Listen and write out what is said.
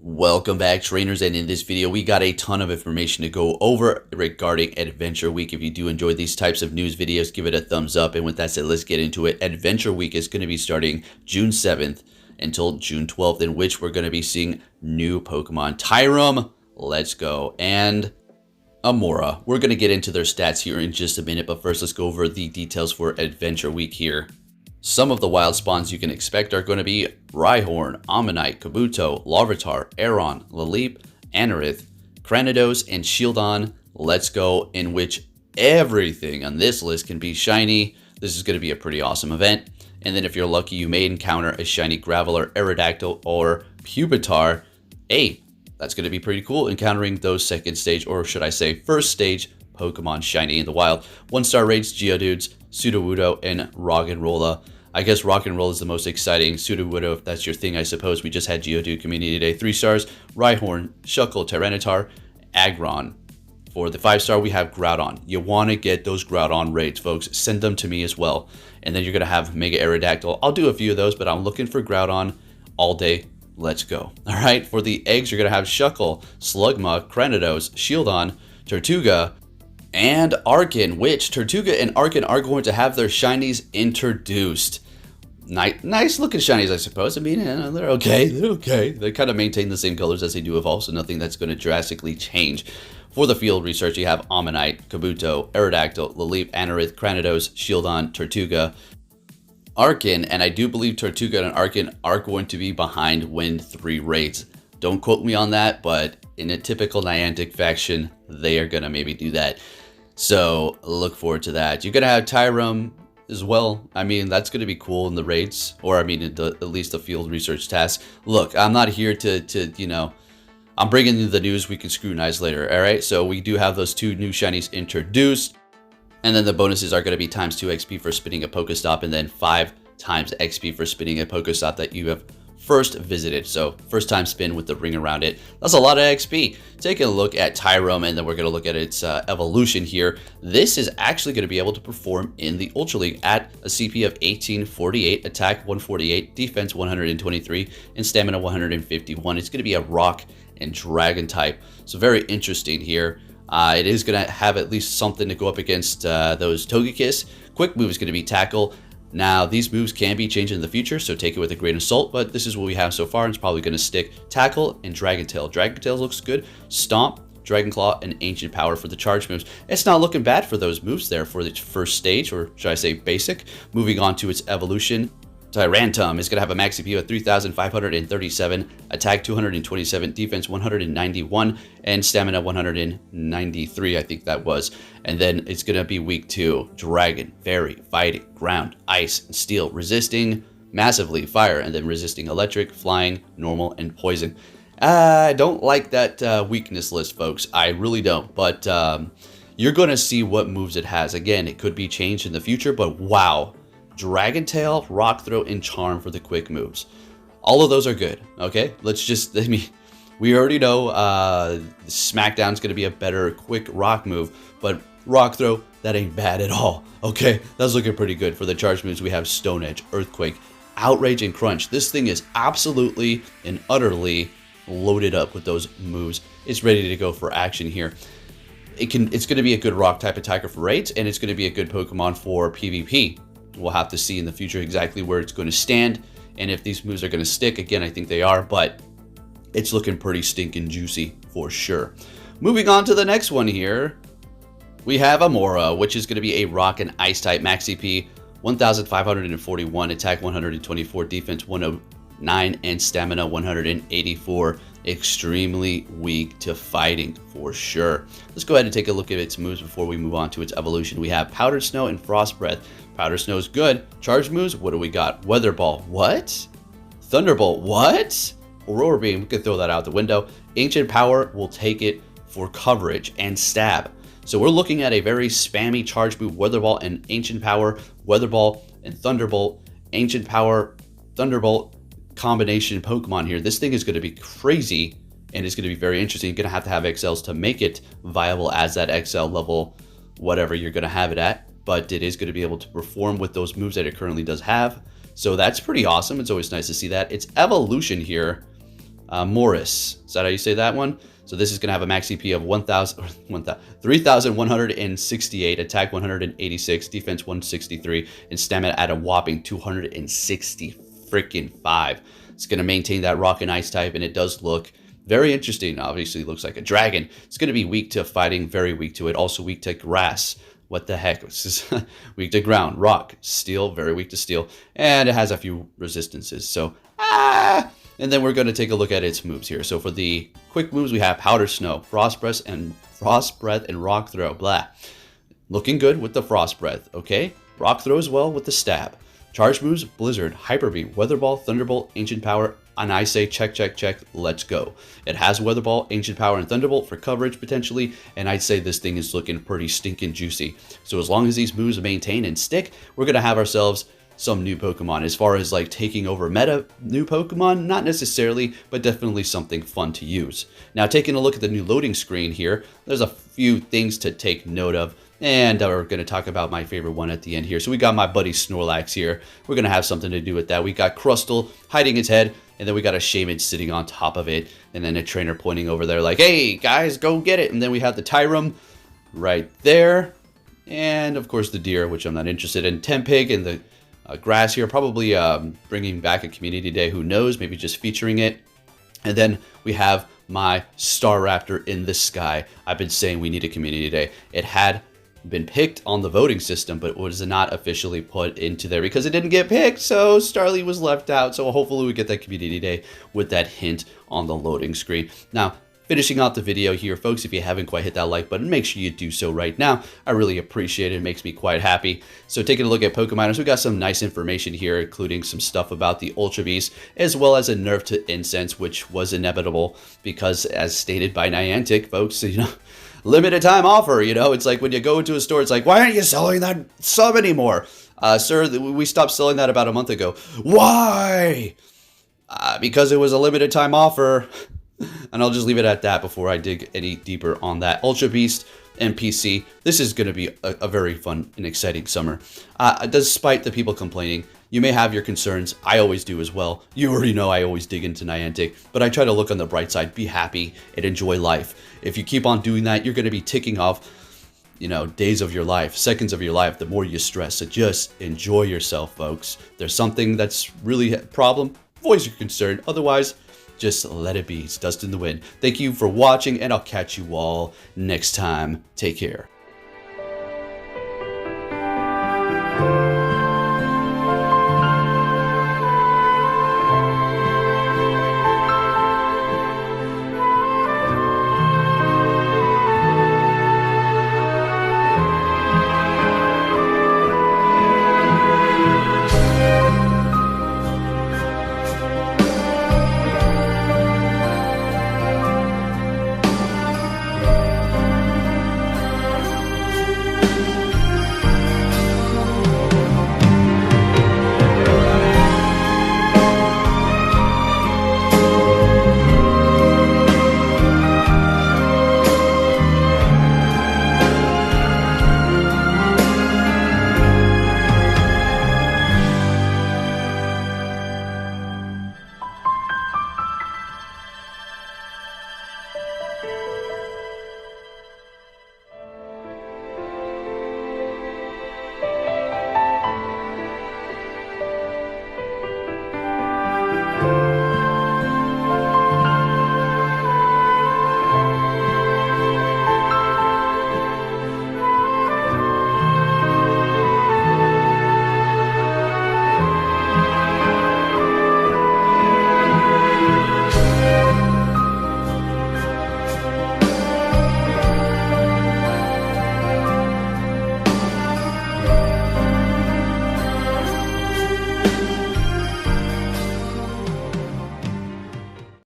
Welcome back, trainers, and in this video we got a ton of information to go over regarding Adventure Week. If you do enjoy these types of news videos, give it a thumbs up, and with that said, let's get into it. Adventure Week is going to be starting June 7th until June 12th, in which we're going to be seeing new Pokemon. Tyrantrum, let's go, and Amora. We're going to get into their stats here in just a minute, but first let's go over the details for Adventure Week here. Some of the wild spawns you can expect are going to be Rhyhorn, Ammonite, Kabuto, Larvitar, Aron, Laleep, Anorith, Cranidos, and Shieldon. Let's go, in which everything on this list can be shiny. This is going to be a pretty awesome event. And then if you're lucky, you may encounter a shiny Graveler, Aerodactyl, or Pupitar. Hey, that's going to be pretty cool, encountering those second stage, or should I say first stage, Pokemon shiny in the wild. 1-star raids, Geodudes, Sudowoodo, and Roggenrola. I guess Rock'n'Roll is the most exciting. Sudowoodo, if that's your thing, I suppose. We just had Geodude Community Day. 3 stars, Rhyhorn, Shuckle, Tyranitar, Aggron. For the 5-star, we have Groudon. You want to get those Groudon raids, folks. Send them to me as well. And then you're going to have Mega Aerodactyl. I'll do a few of those, but I'm looking for Groudon all day. Let's go. All right, for the eggs, you're going to have Shuckle, Slugma, Cranidos, Shieldon, Tortuga, and Arkin, which Tortuga and Arkin are going to have their shinies introduced. Nice looking shinies, I suppose. I mean, they're okay. They kind of maintain the same colors as they do evolve, so nothing that's going to drastically change. For the field research, you have Ammonite, Kabuto, Aerodactyl, Laleep, Anorith, Cranidos, Shieldon, Tortuga, Arkin, and I do believe Tortuga and Arkin are going to be behind Wind 3 raids. Don't quote me on that, but in a typical Niantic faction, they are going to maybe do that. So look forward to that. You're going to have Tyrantrum as well. I mean, that's going to be cool in the raids, or I mean, at least the field research task. Look, I'm not here to you know, I'm bringing you the news we can scrutinize later. All right, so we do have those 2 new shinies introduced, and then the bonuses are going to be times 2 XP for spinning a Pokestop, and then 5 times XP for spinning a Pokestop that you have first visited. So first time spin with the ring around it. That's a lot of XP. Taking a look at Tyrantrum, and then we're going to look at its evolution here. This is actually going to be able to perform in the Ultra League at a CP of 1848, attack 148, defense 123, and stamina 151. It's going to be a rock and dragon type. So very interesting here. It is going to have at least something to go up against those Togekiss. Quick move is going to be Tackle. Now, these moves can be changed in the future, so take it with a grain of salt, but this is what we have so far, and it's probably going to stick. Tackle and Dragon Tail. Dragon Tail looks good. Stomp, Dragon Claw, and Ancient Power for the charge moves. It's not looking bad for those moves there for the first stage, or should I say basic. Moving on to its evolution. Tyrantrum is going to have a max CP of 3,537, attack 227, defense 191, and stamina 193, I think that was. And then it's going to be weak to Dragon, Fairy, Fighting, Ground, Ice, and Steel, resisting massively Fire, and then resisting Electric, Flying, Normal, and Poison. I don't like that weakness list, folks. I really don't, but you're going to see what moves it has. Again, it could be changed in the future, but wow. Dragon Tail, Rock Throw, and Charm for the quick moves. All of those are good, okay? Let's just, I mean, we already know Smackdown's going to be a better quick rock move, but Rock Throw, that ain't bad at all, okay? That's looking pretty good. For the charge moves, we have Stone Edge, Earthquake, Outrage, and Crunch. This thing is absolutely and utterly loaded up with those moves. It's ready to go for action here. It's going to be a good rock type attacker for raids, and it's going to be a good Pokemon for PvP. We'll have to see in the future exactly where it's going to stand and if these moves are going to stick. Again, I think they are, but it's looking pretty stinking juicy for sure. Moving on to the next one here, we have Amora, which is going to be a rock and ice type. Max CP 1,541, attack 124, defense 109, and stamina 184. Extremely weak to fighting for sure. Let's go ahead and take a look at its moves before we move on to its evolution. We have Powdered Snow and Frost Breath. Powder Snow is good. Charge moves, what do we got? Weather Ball, what? Thunderbolt, what? Aurora Beam, we could throw that out the window. Ancient Power, will take it for coverage and stab. So we're looking at a very spammy charge move, Weather Ball and Ancient Power, Weather Ball and Thunderbolt, Ancient Power, Thunderbolt combination Pokemon here. This thing is going to be crazy, and it's going to be very interesting. You're going to have XLs to make it viable as that XL level, whatever you're going to have it at. But it is going to be able to perform with those moves that it currently does have. So that's pretty awesome. It's always nice to see that. Its evolution here, Morris. Is that how you say that one? So this is going to have a max CP of 3,168, attack 186, defense 163, and stamina at a whopping 260 freaking 5. It's going to maintain that rock and ice type, and it does look very interesting. Obviously, it looks like a dragon. It's going to be weak to fighting, very weak to it. Also weak to grass. What the heck? This is weak to ground, rock, steel, very weak to steel, and it has a few resistances. So, and then we're going to take a look at its moves here. So for the quick moves, we have Powder Snow, Frost Breath, and Rock Throw. Blah. Looking good with the Frost Breath. Okay. Rock Throw as well with the Stab. Charge moves, Blizzard, Hyper Beam, Weather Ball, Thunderbolt, Ancient Power, and I say check, check, check, let's go. It has Weather Ball, Ancient Power, and Thunderbolt for coverage potentially, and I'd say this thing is looking pretty stinking juicy. So as long as these moves maintain and stick, we're going to have ourselves some new Pokemon. As far as like taking over meta new Pokemon, not necessarily, but definitely something fun to use. Now taking a look at the new loading screen here, there's a few things to take note of. And we're going to talk about my favorite one at the end here. So we got my buddy Snorlax here. We're going to have something to do with that. We got Crustle hiding its head, and then we got a Shaman sitting on top of it, and then a trainer pointing over there like, hey, guys, go get it. And then we have the Tyrantrum right there. And, of course, the deer, which I'm not interested in. Tempig and the grass here, probably bringing back a community day. Who knows? Maybe just featuring it. And then we have my Staraptor in the sky. I've been saying we need a community day. It had been picked on the voting system, but was not officially put into there because it didn't get picked, so Starly was left out. So hopefully we get that community day with that hint on the loading screen. Now, finishing out the video here, folks, if you haven't quite hit that like button, make sure you do so right now. I really appreciate it. It makes me quite happy. So taking a look at Pokemoners, we got some nice information here, including some stuff about the Ultra Beast, as well as a nerf to Incense, which was inevitable because, as stated by Niantic, folks, you know, limited time offer, you know, it's like when you go into a store, it's like, why aren't you selling that sub anymore? Sir, we stopped selling that about a month ago. Why? Because it was a limited time offer. And I'll just leave it at that before I dig any deeper on that. Ultra Beast NPC, this is going to be a very fun and exciting summer. Despite the people complaining, you may have your concerns. I always do as well. You already know I always dig into Niantic, but I try to look on the bright side, be happy, and enjoy life. If you keep on doing that, you're going to be ticking off, you know, days of your life, seconds of your life, the more you stress. So just enjoy yourself, folks. There's something that's really a problem, voice your concern. Otherwise, just let it be. It's dust in the wind. Thank you for watching, and I'll catch you all next time. Take care.